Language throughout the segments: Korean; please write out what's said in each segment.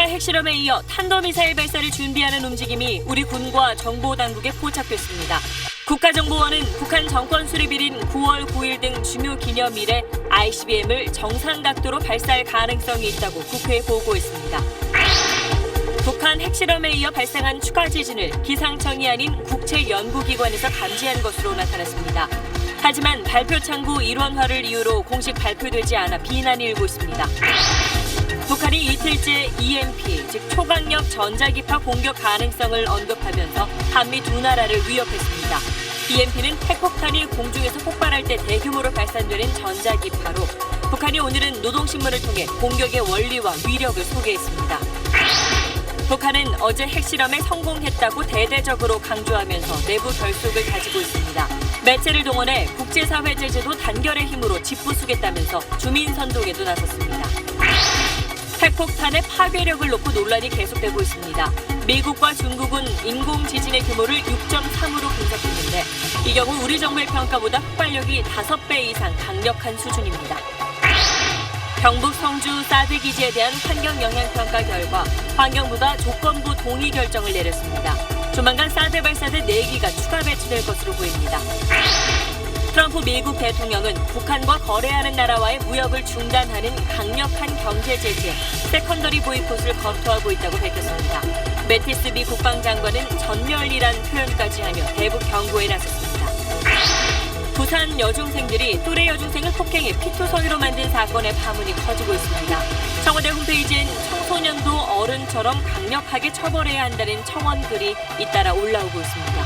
북한 핵실험에 이어 탄도미사일 발사를 준비하는 움직임이 우리 군과 정보당국에 포착됐습니다. 국가정보원은 북한 정권 수립일인 9월 9일 등 중요 기념일에 ICBM을 정상 각도로 발사할 가능성이 있다고 국회에 보고했습니다. 북한 핵실험에 이어 발생한 추가 지진을 기상청이 아닌 국책연구기관에서 감지한 것으로 나타났습니다. 하지만 발표 창구 일원화를 이유로 공식 발표되지 않아 비난이 일고 있습니다. 북한이 이틀째 EMP, 즉 초강력 전자기파 공격 가능성을 언급하면서 한미 두 나라를 위협했습니다. EMP는 핵폭탄이 공중에서 폭발할 때 대규모로 발산되는 전자기파로 북한이 오늘은 노동신문을 통해 공격의 원리와 위력을 소개했습니다. 북한은 어제 핵실험에 성공했다고 대대적으로 강조하면서 내부 결속을 가지고 있습니다. 매체를 동원해 국제사회 제재도 단결의 힘으로 짚부수겠다면서 주민선동에도 나섰습니다. 핵폭탄의 파괴력을 놓고 논란이 계속되고 있습니다. 미국과 중국은 인공지진의 규모를 6.3으로 분석했는데 이 경우 우리 정부의 평가보다 폭발력이 5배 이상 강력한 수준입니다. 경북 성주 사드 기지에 대한 환경영향평가 결과 환경부가 조건부 동의 결정을 내렸습니다. 조만간 사드 발사대 4기가 추가 배치될 것으로 보입니다. 트럼프 미국 대통령은 북한과 거래하는 나라와의 무역을 중단하는 강력한 경제 제재, 세컨더리 보이콧을 검토하고 있다고 밝혔습니다. 매티스 미 국방장관은 전멸이란 표현까지 하며 대북 경고에 나섰습니다. 부산 여중생들이 또래 여중생을 폭행해 피투성이로 만든 사건의 파문이 커지고 있습니다. 청와대 홈페이지엔 청소년도 어른처럼 강력하게 처벌해야 한다는 청원글이 잇따라 올라오고 있습니다.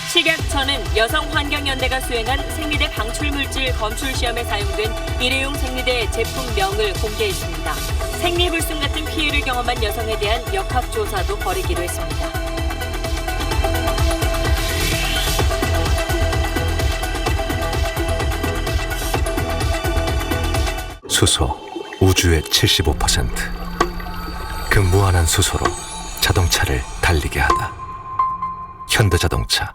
식약처는 여성환경연대가 수행한 생리대 방출물질 검출 시험에 사용된 일회용 생리대 제품명을 공개했습니다. 생리불순 같은 피해를 경험한 여성에 대한 역학조사도 벌이기로 했습니다. 수소, 우주의 75%. 그 무한한 수소로 자동차를 달리게 하다. 현대자동차.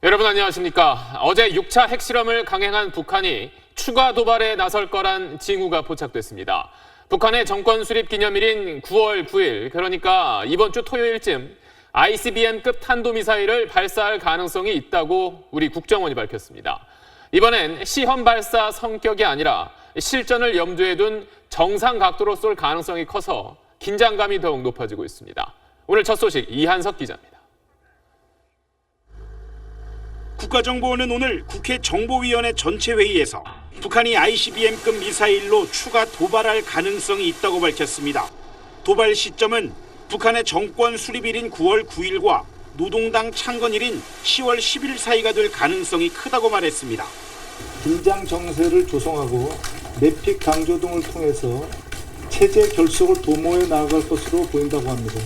여러분 안녕하십니까. 어제 6차 핵실험을 강행한 북한이 추가 도발에 나설 거란 징후가 포착됐습니다. 북한의 정권 수립 기념일인 9월 9일, 그러니까 이번 주 토요일쯤 ICBM급 탄도미사일을 발사할 가능성이 있다고 우리 국정원이 밝혔습니다. 이번엔 시험 발사 성격이 아니라 실전을 염두에 둔 정상 각도로 쏠 가능성이 커서 긴장감이 더욱 높아지고 있습니다. 오늘 첫 소식 이한석 기자입니다. 국가정보원은 오늘 국회 정보위원회 전체 회의에서 북한이 ICBM급 미사일로 추가 도발할 가능성이 있다고 밝혔습니다. 도발 시점은 북한의 정권 수립일인 9월 9일과 노동당 창건일인 10월 10일 사이가 될 가능성이 크다고 말했습니다. 긴장 정세를 조성하고 내픽 강조 등을 통해서 체제 결속을 도모해 나아갈 것으로 보인다고 합니다.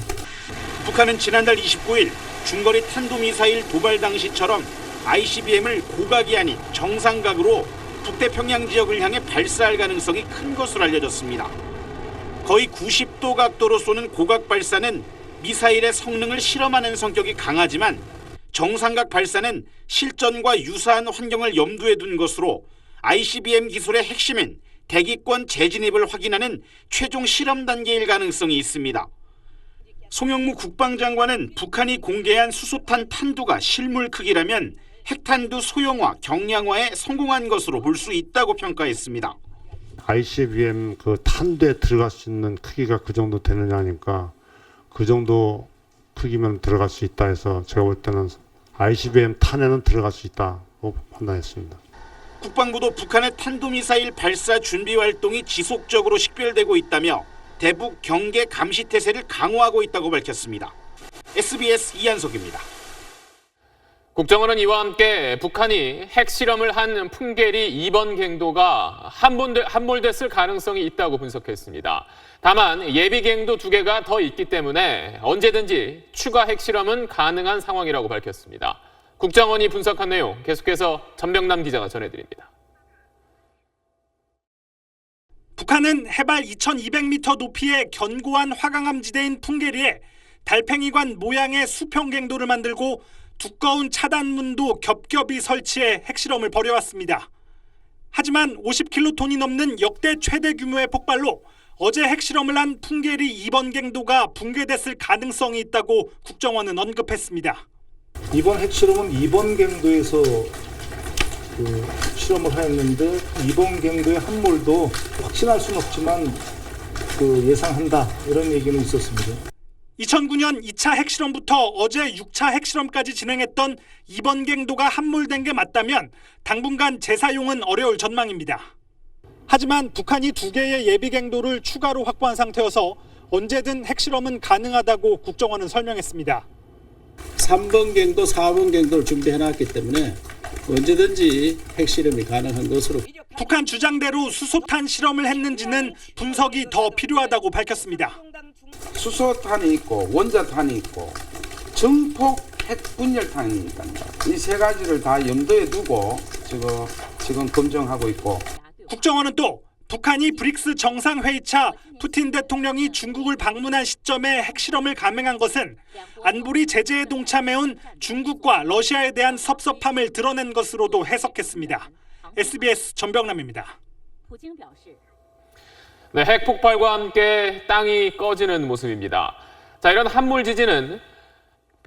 북한은 지난달 29일 중거리 탄도미사일 도발 당시처럼 ICBM을 고각이 아닌 정상각으로 북태평양 지역을 향해 발사할 가능성이 큰 것으로 알려졌습니다. 거의 90도 각도로 쏘는 고각 발사는 미사일의 성능을 실험하는 성격이 강하지만 정상각 발사는 실전과 유사한 환경을 염두에 둔 것으로 ICBM 기술의 핵심인 대기권 재진입을 확인하는 최종 실험 단계일 가능성이 있습니다. 송영무 국방장관은 북한이 공개한 수소탄 탄두가 실물 크기라면 핵탄두 소형화, 경량화에 성공한 것으로 볼 수 있다고 평가했습니다. ICBM 그 탄두에 들어갈 수 있는 크기가 그 정도 되느냐니까 그 정도 크기면 들어갈 수 있다 해서 제가 볼 때는 ICBM 탄에는 들어갈 수 있다고 판단했습니다. 국방부도 북한의 탄도미사일 발사 준비 활동이 지속적으로 식별되고 있다며 대북 경계 감시 태세를 강화하고 있다고 밝혔습니다. SBS 이한석입니다. 국정원은 이와 함께 북한이 핵실험을 한 풍계리 이번 갱도가 함몰됐을 가능성이 있다고 분석했습니다. 다만 예비 갱도 2개가 더 있기 때문에 언제든지 추가 핵실험은 가능한 상황이라고 밝혔습니다. 국정원이 분석한 내용 계속해서 전병남 기자가 전해드립니다. 북한은 해발 2200m 높이의 견고한 화강암지대인 풍계리에 달팽이관 모양의 수평갱도를 만들고 두꺼운 차단문도 겹겹이 설치해 핵실험을 벌여왔습니다. 하지만 50킬로톤이 넘는 역대 최대 규모의 폭발로 어제 핵실험을 한 풍계리 2번 갱도가 붕괴됐을 가능성이 있다고 국정원은 언급했습니다. 이번 핵실험은 2번 갱도에서 실험을 하였는데 이번 갱도의 함몰도 확신할 수는 없지만 예상한다 이런 얘기는 있었습니다. 2009년 2차 핵실험부터 어제 6차 핵실험까지 진행했던 이번 갱도가 함몰된 게 맞다면 당분간 재사용은 어려울 전망입니다. 하지만 북한이 2개의 예비 갱도를 추가로 확보한 상태여서 언제든 핵실험은 가능하다고 국정원은 설명했습니다. 3번 갱도, 4번 갱도를 준비해놨기 때문에 언제든지 핵실험이 가능한 것으로. 북한 주장대로 수소탄 실험을 했는지는 분석이 더 필요하다고 밝혔습니다. 수소탄이 있고 원자탄이 있고 정폭 핵분열탄이 있답니다. 이 세 가지를 다 염두에 두고 지금 검증하고 있고. 국정원은 또 북한이 브릭스 정상회의차 푸틴 대통령이 중국을 방문한 시점에 핵실험을 감행한 것은 안보리 제재에 동참해온 중국과 러시아에 대한 섭섭함을 드러낸 것으로도 해석했습니다. SBS 전병남입니다. 네, 핵 폭발과 함께 땅이 꺼지는 모습입니다. 자, 이런 함몰 지진은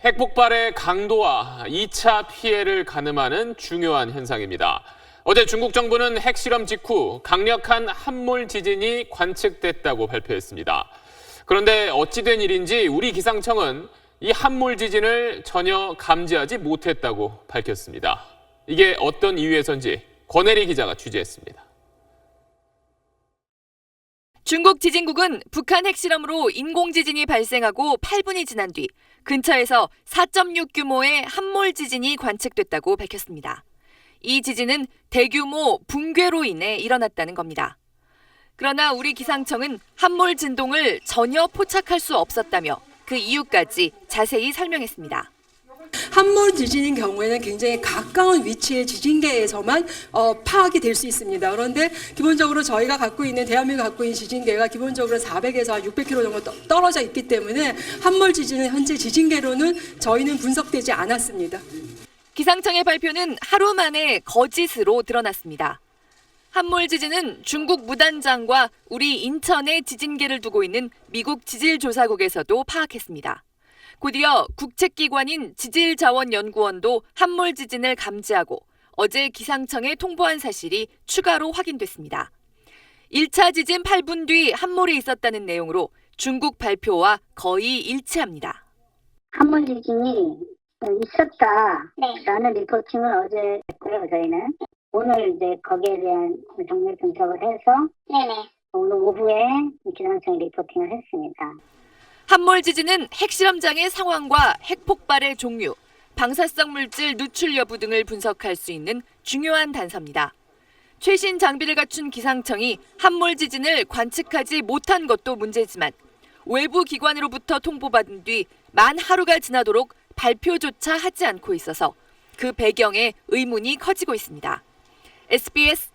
핵 폭발의 강도와 2차 피해를 가늠하는 중요한 현상입니다. 어제 중국 정부는 핵실험 직후 강력한 함몰 지진이 관측됐다고 발표했습니다. 그런데 어찌된 일인지 우리 기상청은 이 함몰 지진을 전혀 감지하지 못했다고 밝혔습니다. 이게 어떤 이유에서인지 권혜리 기자가 취재했습니다. 중국 지진국은 북한 핵실험으로 인공지진이 발생하고 8분이 지난 뒤 근처에서 4.6 규모의 함몰 지진이 관측됐다고 밝혔습니다. 이 지진은 대규모 붕괴로 인해 일어났다는 겁니다. 그러나 우리 기상청은 함몰 진동을 전혀 포착할 수 없었다며 그 이유까지 자세히 설명했습니다. 함몰 지진인 경우에는 굉장히 가까운 위치의 지진계에서만 파악이 될 수 있습니다. 그런데 기본적으로 저희가 갖고 있는 대한민국이 갖고 있는 지진계가 기본적으로 400에서 600km 정도 떨어져 있기 때문에 함몰 지진은 현재 지진계로는 저희는 분석되지 않았습니다. 기상청의 발표는 하루 만에 거짓으로 드러났습니다. 함몰 지진은 중국 무단장과 우리 인천에 지진계를 두고 있는 미국 지질조사국에서도 파악했습니다. 곧이어 국책기관인 지질자원연구원도 함몰 지진을 감지하고 어제 기상청에 통보한 사실이 추가로 확인됐습니다. 1차 지진 8분 뒤 함몰이 있었다는 내용으로 중국 발표와 거의 일치합니다. 함몰 지진이 있었다라는 리포팅을 어제 했고요. 저희는 오늘 이제 거기에 대한 정밀 분석을 해서 오늘 오후에 기상청에 리포팅을 했습니다. 함몰 지진은 핵실험장의 상황과 핵폭발의 종류, 방사성 물질 누출 여부 등을 분석할 수 있는 중요한 단서입니다. 최신 장비를 갖춘 기상청이 함몰 지진을 관측하지 못한 것도 문제지만 외부 기관으로부터 통보받은 뒤 만 하루가 지나도록 발표조차 하지 않고 있어서 그 배경에 의문이 커지고 있습니다. SBS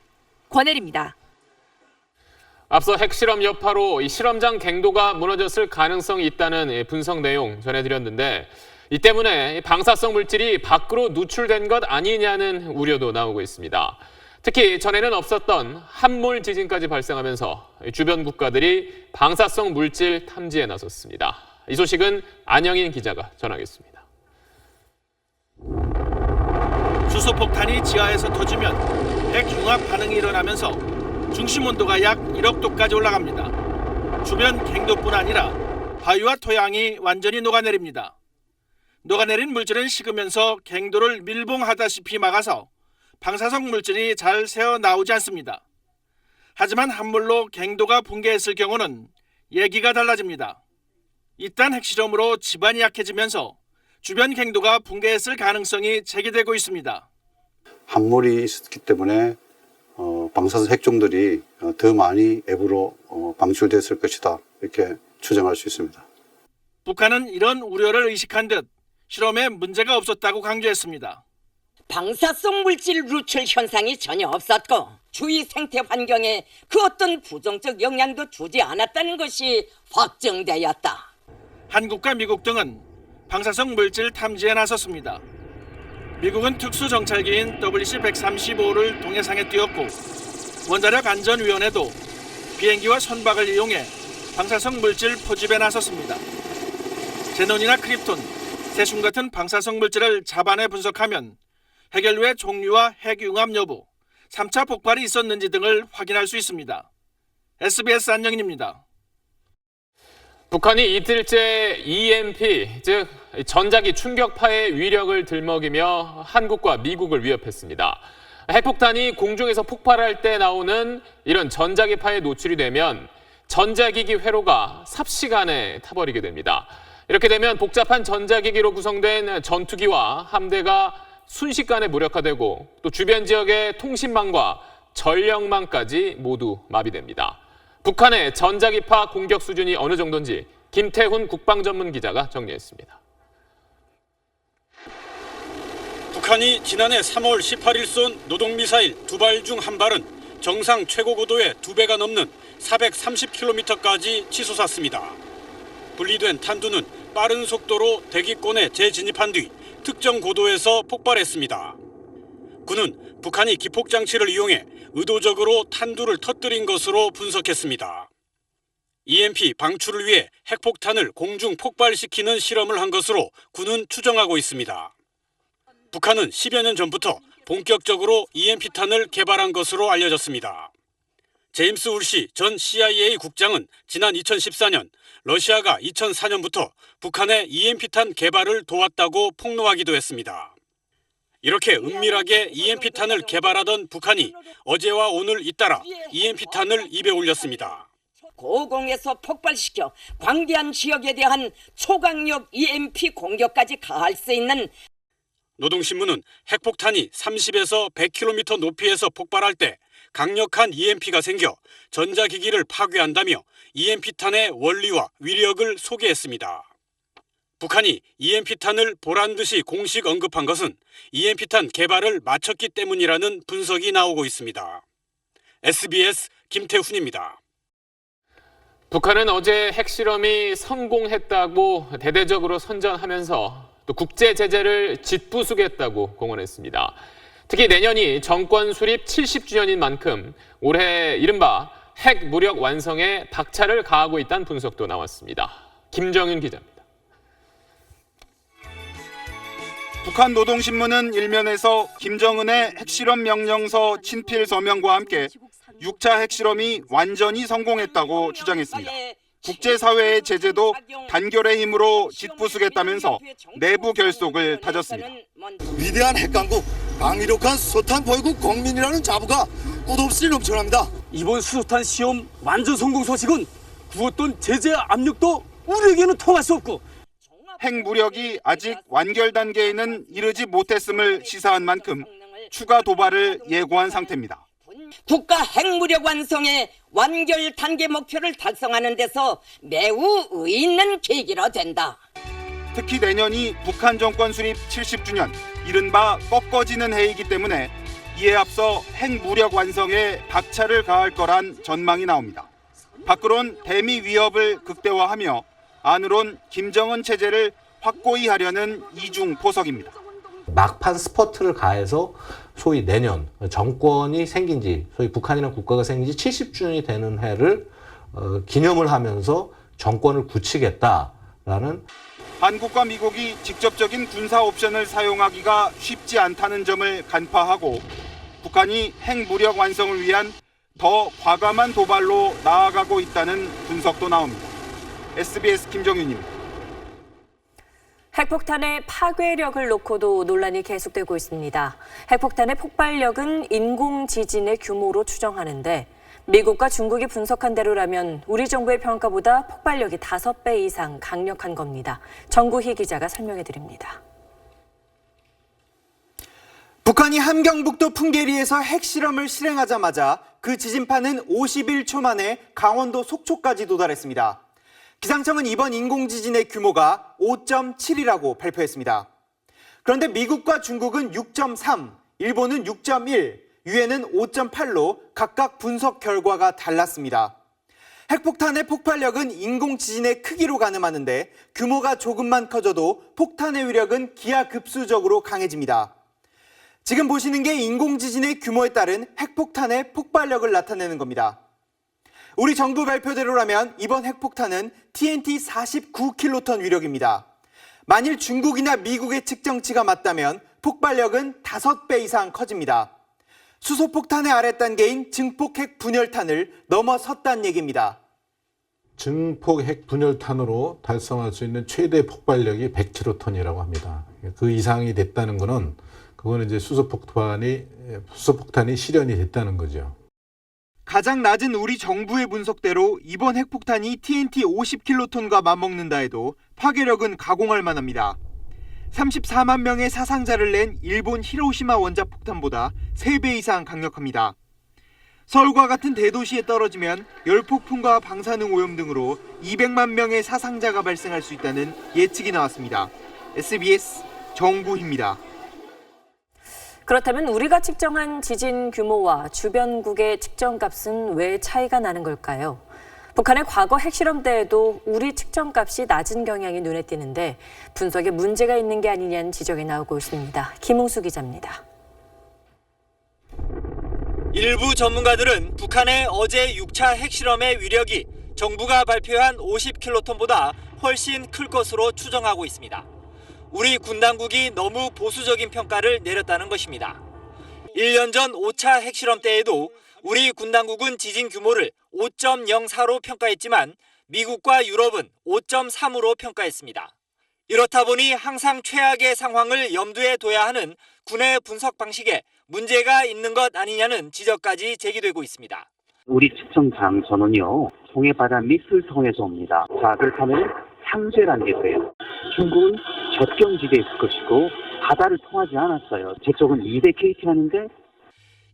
권혜리입니다. 앞서 핵실험 여파로 이 실험장 갱도가 무너졌을 가능성이 있다는 분석 내용 전해드렸는데 이 때문에 방사성 물질이 밖으로 누출된 것 아니냐는 우려도 나오고 있습니다. 특히 전에는 없었던 함몰 지진까지 발생하면서 주변 국가들이 방사성 물질 탐지에 나섰습니다. 이 소식은 안영인 기자가 전하겠습니다. 수소폭탄이 지하에서 터지면 핵융합 반응이 일어나면서 중심 온도가 약 1억 도까지 올라갑니다. 주변 갱도뿐 아니라 바위와 토양이 완전히 녹아내립니다. 녹아내린 물질은 식으면서 갱도를 밀봉하다시피 막아서 방사성 물질이 잘 새어 나오지 않습니다. 하지만 함몰로 갱도가 붕괴했을 경우는 얘기가 달라집니다. 이딴 핵실험으로 지반이 약해지면서 주변 갱도가 붕괴했을 가능성이 제기되고 있습니다. 함몰이 있었기 때문에 방사선 핵종들이 더 많이 앱으로 방출됐을 것이다 이렇게 추정할 수 있습니다. 북한은 이런 우려를 의식한 듯 실험에 문제가 없었다고 강조했습니다. 방사성 물질 누출 현상이 전혀 없었고 주위 생태 환경에 그 어떤 부정적 영향도 주지 않았다는 것이 확정되었다. 한국과 미국 등은 방사성 물질 탐지에 나섰습니다. 미국은 특수정찰기인 WC-135를 동해상에 띄웠고 원자력안전위원회도 비행기와 선박을 이용해 방사성 물질 포집에 나섰습니다. 제논이나 크립톤, 세슘 같은 방사성 물질을 잡아내 분석하면 해결류의 종류와 핵융합 여부, 3차 폭발이 있었는지 등을 확인할 수 있습니다. SBS 안영인입니다. 북한이 이틀째 EMP, 즉 전자기 충격파의 위력을 들먹이며 한국과 미국을 위협했습니다. 핵폭탄이 공중에서 폭발할 때 나오는 이런 전자기파에 노출이 되면 전자기기 회로가 삽시간에 타버리게 됩니다. 이렇게 되면 복잡한 전자기기로 구성된 전투기와 함대가 순식간에 무력화되고 또 주변 지역의 통신망과 전력망까지 모두 마비됩니다. 북한의 전자기파 공격 수준이 어느 정도인지 김태훈 국방전문기자가 정리했습니다. 북한이 지난해 3월 18일 쏜 노동미사일 2발 중 1발은 정상 최고 고도의 2배가 넘는 430km까지 치솟았습니다. 분리된 탄두는 빠른 속도로 대기권에 재진입한 뒤 특정 고도에서 폭발했습니다. 군은 북한이 기폭장치를 이용해 의도적으로 탄두를 터뜨린 것으로 분석했습니다. EMP 방출을 위해 핵폭탄을 공중 폭발시키는 실험을 한 것으로 군은 추정하고 있습니다. 북한은 10여 년 전부터 본격적으로 EMP탄을 개발한 것으로 알려졌습니다. 제임스 울시 전 CIA 국장은 지난 2014년 러시아가 2004년부터 북한의 EMP탄 개발을 도왔다고 폭로하기도 했습니다. 이렇게 은밀하게 EMP탄을 개발하던 북한이 어제와 오늘 잇따라 EMP탄을 입에 올렸습니다. 고공에서 폭발시켜 광대한 지역에 대한 초강력 EMP 공격까지 가할 수 있는 노동신문은 핵폭탄이 30에서 100km 높이에서 폭발할 때 강력한 EMP가 생겨 전자기기를 파괴한다며 EMP탄의 원리와 위력을 소개했습니다. 북한이 EMP탄을 보란듯이 공식 언급한 것은 EMP탄 개발을 마쳤기 때문이라는 분석이 나오고 있습니다. SBS 김태훈입니다. 북한은 어제 핵실험이 성공했다고 대대적으로 선전하면서 또 국제 제재를 짓부수겠다고 공언했습니다. 특히 내년이 정권 수립 70주년인 만큼 올해 이른바 핵 무력 완성에 박차를 가하고 있다는 분석도 나왔습니다. 김정윤 기자입니다. 북한 노동신문은 일면에서 김정은의 핵실험 명령서 친필 서명과 함께 6차 핵실험이 완전히 성공했다고 주장했습니다. 국제사회의 제재도 단결의 힘으로 짓부수겠다면서 내부 결속을 다졌습니다. 위대한 핵강국, 강력한 수소탄 보유국 국민이라는 자부가 끝없이 넘쳐납니다. 이번 수소탄 시험 완전 성공 소식은 구었던 제재 압력도 우리에게는 통할 수 없고 핵무력이 아직 완결 단계에는 이르지 못했음을 시사한 만큼 추가 도발을 예고한 상태입니다. 국가 핵무력 완성의 완결 단계 목표를 달성하는 데서 매우 의의 있는 계기로 된다. 특히 내년이 북한 정권 수립 70주년, 이른바 꺾어지는 해이기 때문에 이에 앞서 핵무력 완성에 박차를 가할 거란 전망이 나옵니다. 밖으론 대미 위협을 극대화하며 안으론 김정은 체제를 확고히 하려는 이중 포석입니다. 막판 스퍼트를 가해서 소위 내년 정권이 생긴 지, 소위 북한이라는 국가가 생긴 지 70주년이 되는 해를 기념을 하면서 정권을 굳히겠다라는 한국과 미국이 직접적인 군사 옵션을 사용하기가 쉽지 않다는 점을 간파하고 북한이 핵무력 완성을 위한 더 과감한 도발로 나아가고 있다는 분석도 나옵니다. SBS 김정윤입니다. 핵폭탄의 파괴력을 놓고도 논란이 계속되고 있습니다. 핵폭탄의 폭발력은 인공지진의 규모로 추정하는데 미국과 중국이 분석한 대로라면 우리 정부의 평가보다 폭발력이 5배 이상 강력한 겁니다. 정구희 기자가 설명해 드립니다. 북한이 함경북도 풍계리에서 핵실험을 실행하자마자 그 지진파는 51초 만에 강원도 속초까지 도달했습니다. 기상청은 이번 인공지진의 규모가 5.7이라고 발표했습니다. 그런데 미국과 중국은 6.3, 일본은 6.1, 유엔은 5.8로 각각 분석 결과가 달랐습니다. 핵폭탄의 폭발력은 인공지진의 크기로 가늠하는데 규모가 조금만 커져도 폭탄의 위력은 기하급수적으로 강해집니다. 지금 보시는 게 인공지진의 규모에 따른 핵폭탄의 폭발력을 나타내는 겁니다. 우리 정부 발표대로라면 이번 핵폭탄은 TNT 49킬로톤 위력입니다. 만일 중국이나 미국의 측정치가 맞다면 폭발력은 5배 이상 커집니다. 수소폭탄의 아랫단계인 증폭 핵 분열탄을 넘어섰다는 얘기입니다. 증폭 핵 분열탄으로 달성할 수 있는 최대 폭발력이 100킬로톤이라고 합니다. 그 이상이 됐다는 거는 그거는 이제 수소폭탄이 실현이 됐다는 거죠. 가장 낮은 우리 정부의 분석대로 이번 핵폭탄이 TNT 50킬로톤과 맞먹는다 해도 파괴력은 가공할 만합니다. 34만 명의 사상자를 낸 일본 히로시마 원자폭탄보다 3배 이상 강력합니다. 서울과 같은 대도시에 떨어지면 열폭풍과 방사능 오염 등으로 200만 명의 사상자가 발생할 수 있다는 예측이 나왔습니다. SBS 정구희입니다. 그렇다면 우리가 측정한 지진 규모와 주변국의 측정값은 왜 차이가 나는 걸까요? 북한의 과거 핵실험 때에도 우리 측정값이 낮은 경향이 눈에 띄는데 분석에 문제가 있는 게 아니냐는 지적이 나오고 있습니다. 김웅수 기자입니다. 일부 전문가들은 북한의 어제 6차 핵실험의 위력이 정부가 발표한 50킬로톤보다 훨씬 클 것으로 추정하고 있습니다. 우리 군 당국이 너무 보수적인 평가를 내렸다는 것입니다. 1년 전 5차 핵실험 때에도 우리 군 당국은 지진 규모를 5.04로 평가했지만 미국과 유럽은 5.3으로 평가했습니다. 이렇다 보니 항상 최악의 상황을 염두에 둬야 하는 군의 분석 방식에 문제가 있는 것 아니냐는 지적까지 제기되고 있습니다. 우리 측정 장소는요, 송해바다 미술성에서 옵니다. 자, 그렇다면 상쇄라는 게 돼요. 중국은 접경지대에 있을 것이고 바다를 통하지 않았어요. 제 쪽은 200KT 하는데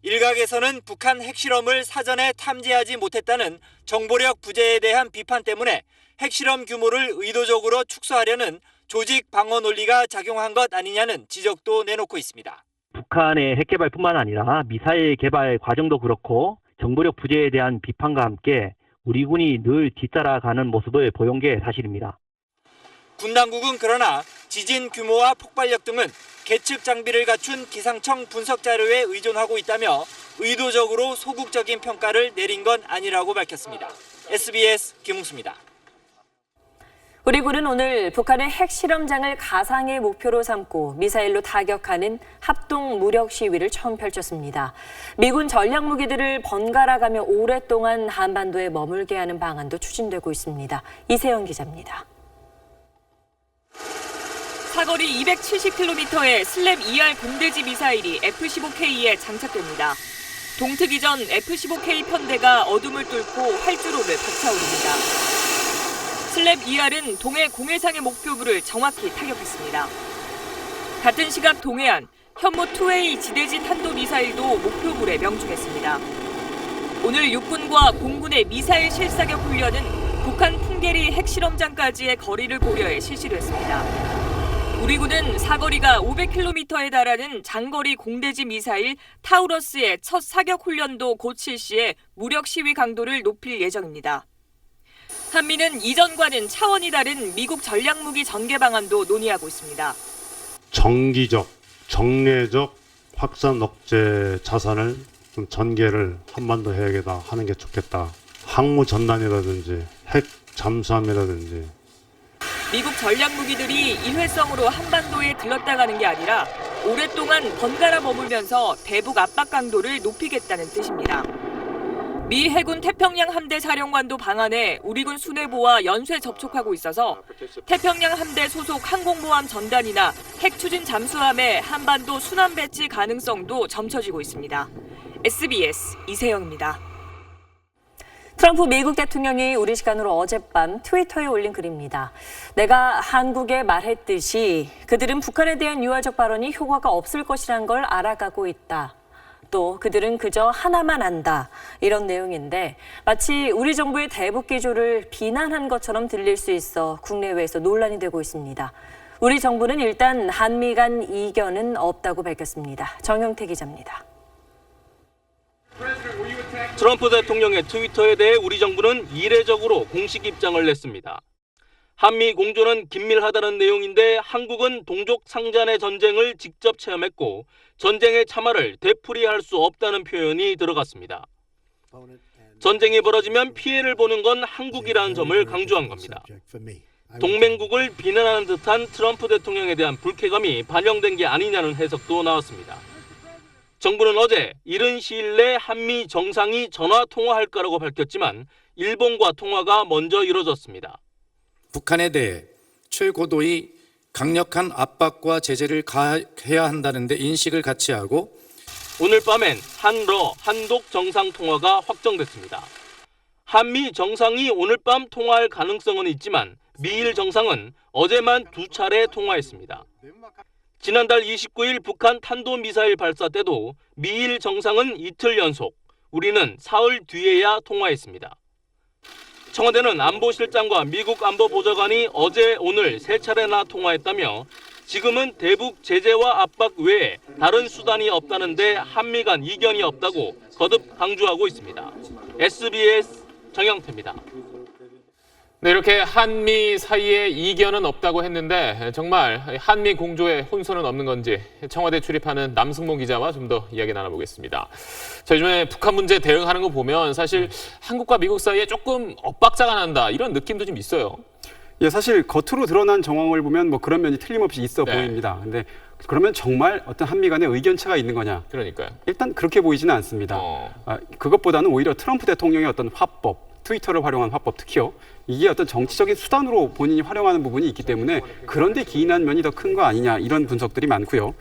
일각에서는 북한 핵실험을 사전에 탐지하지 못했다는 정보력 부재에 대한 비판 때문에 핵실험 규모를 의도적으로 축소하려는 조직 방어 논리가 작용한 것 아니냐는 지적도 내놓고 있습니다. 북한의 핵 개발뿐만 아니라 미사일 개발 과정도 그렇고 정보력 부재에 대한 비판과 함께 우리 군이 늘 뒤따라가는 모습을 보여온 게 사실입니다. 군 당국은 그러나 지진 규모와 폭발력 등은 계측 장비를 갖춘 기상청 분석 자료에 의존하고 있다며 의도적으로 소극적인 평가를 내린 건 아니라고 밝혔습니다. SBS 김웅수입니다. 우리 군은 오늘 북한의 핵실험장을 가상의 목표로 삼고 미사일로 타격하는 합동 무력 시위를 처음 펼쳤습니다. 미군 전략무기들을 번갈아가며 오랫동안 한반도에 머물게 하는 방안도 추진되고 있습니다. 이세영 기자입니다. 사거리 270km의 슬랩 ER 공대지 미사일이 F-15K에 장착됩니다. 동트기 전 F-15K 편대가 어둠을 뚫고 활주로를 벅차오릅니다. 슬랩 ER은 동해 공해상의 목표부를 정확히 타격했습니다. 같은 시각 동해안 현무 2A 지대지 탄도미사일도 목표물에 명중했습니다. 오늘 육군과 공군의 미사일 실사격 훈련은 북한 풍계리 핵실험장까지의 거리를 고려해 실시를 했습니다. 우리 군은 사거리가 500km에 달하는 장거리 공대지 미사일 타우러스의 첫 사격 훈련도 곧 실시해 무력 시위 강도를 높일 예정입니다. 한미는 이전과는 차원이 다른 미국 전략무기 전개 방안도 논의하고 있습니다. 정기적, 정례적 확산 억제 자산을 좀 전개를 한반도 해역에다 하는 게 좋겠다. 항모 전단이라든지 핵 잠수함이라든지. 미국 전략무기들이 일회성으로 한반도에 들렀다 가는 게 아니라 오랫동안 번갈아 머물면서 대북 압박 강도를 높이겠다는 뜻입니다. 미 해군 태평양 함대 사령관도 방한해 우리군 수뇌부와 연쇄 접촉하고 있어서 태평양 함대 소속 항공모함 전단이나 핵 추진 잠수함의 한반도 순환 배치 가능성도 점쳐지고 있습니다. SBS 이세영입니다. 트럼프 미국 대통령이 우리 시간으로 어젯밤 트위터에 올린 글입니다. 내가 한국에 말했듯이 그들은 북한에 대한 유화적 발언이 효과가 없을 것이란 걸 알아가고 있다. 또 그들은 그저 하나만 안다. 이런 내용인데 마치 우리 정부의 대북 기조를 비난한 것처럼 들릴 수 있어 국내외에서 논란이 되고 있습니다. 우리 정부는 일단 한미 간 이견은 없다고 밝혔습니다. 정영태 기자입니다. 트럼프 대통령의 트위터에 대해 우리 정부는 이례적으로 공식 입장을 냈습니다. 한미 공조는 긴밀하다는 내용인데 한국은 동족 상잔의 전쟁을 직접 체험했고 전쟁의 참화를 되풀이할 수 없다는 표현이 들어갔습니다. 전쟁이 벌어지면 피해를 보는 건 한국이라는 점을 강조한 겁니다. 동맹국을 비난하는 듯한 트럼프 대통령에 대한 불쾌감이 반영된 게 아니냐는 해석도 나왔습니다. 정부는 어제 이른 시일 내 한미 정상이 전화 통화할 거라고 밝혔지만 일본과 통화가 먼저 이뤄졌습니다. 북한에 대해 최고도의 강력한 압박과 제재를 가해야 한다는 데 인식을 같이 하고 오늘 밤엔 한러, 한독 정상통화가 확정됐습니다. 한미 정상이 오늘 밤 통화할 가능성은 있지만 미일 정상은 어제만 2차례 통화했습니다. 지난달 29일 북한 탄도미사일 발사 때도 미일 정상은 이틀 연속, 우리는 사흘 뒤에야 통화했습니다. 청와대는 안보실장과 미국 안보보좌관이 어제 오늘 3차례나 통화했다며 지금은 대북 제재와 압박 외에 다른 수단이 없다는데 한미 간 이견이 없다고 거듭 강조하고 있습니다. SBS 정영태입니다. 네, 이렇게 한미 사이에 이견은 없다고 했는데 정말 한미 공조에 혼선은 없는 건지 청와대 출입하는 남승모 기자와 좀 더 이야기 나눠보겠습니다. 자, 요즘에 북한 문제 대응하는 거 보면 사실 한국과 미국 사이에 조금 엇박자가 난다 이런 느낌도 좀 있어요. 예, 사실 겉으로 드러난 정황을 보면 뭐 그런 면이 틀림없이 있어 보입니다. 근데 그러면 정말 어떤 한미 간의 의견차가 있는 거냐? 그러니까요. 일단 그렇게 보이지는 않습니다. 그것보다는 오히려 트럼프 대통령의 어떤 화법, 트위터를 활용한 화법 특히요. 이게 어떤 정치적인 수단으로 본인이 활용하는 부분이 있기 때문에 그런 데 기인한 면이 더 큰 거 아니냐 이런 분석들이 많고요.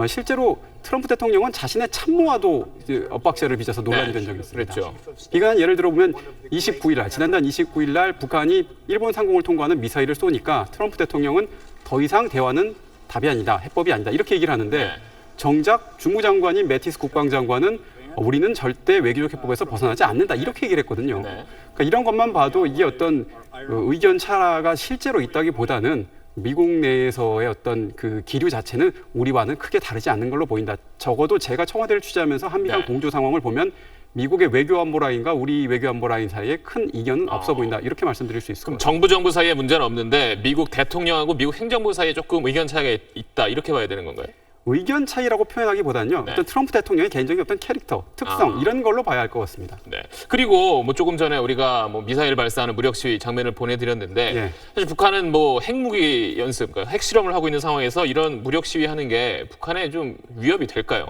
실제로 트럼프 대통령은 자신의 참모와도 엇박자를 빚어서 논란이 된 적이 있습니다. 그렇죠. 이건 예를 들어보면 29일 날, 지난달 29일 날 북한이 일본 상공을 통과하는 미사일을 쏘니까 트럼프 대통령은 더 이상 대화는 답이 아니다, 해법이 아니다 이렇게 얘기를 하는데 정작 주무장관인 매티스 국방장관은 우리는 절대 외교적 해법에서 벗어나지 않는다 이렇게 얘기를 했거든요. 그러니까 이런 것만 봐도 이게 어떤 의견 차가 실제로 있다기보다는 미국 내에서의 어떤 그 기류 자체는 우리와는 크게 다르지 않는 걸로 보인다. 적어도 제가 청와대를 취재하면서 한미 간 공조 상황을 보면 미국의 외교안보 라인과 우리 외교안보 라인 사이에 큰 이견은 없어 보인다. 이렇게 말씀드릴 수 있을 것 같아요. 정부 사이에 문제는 없는데 미국 대통령하고 미국 행정부 사이에 조금 의견 차이가 있다 이렇게 봐야 되는 건가요? 의견 차이라고 표현하기보다는요. 어떤 트럼프 대통령의 개인적인 어떤 캐릭터, 특성 이런 걸로 봐야 할 것 같습니다. 네. 그리고 뭐 조금 전에 우리가 뭐 미사일 발사하는 무력 시위 장면을 보내드렸는데 사실 북한은 뭐 핵무기 연습, 그러니까 핵실험을 하고 있는 상황에서 이런 무력 시위하는 게 북한에 좀 위협이 될까요?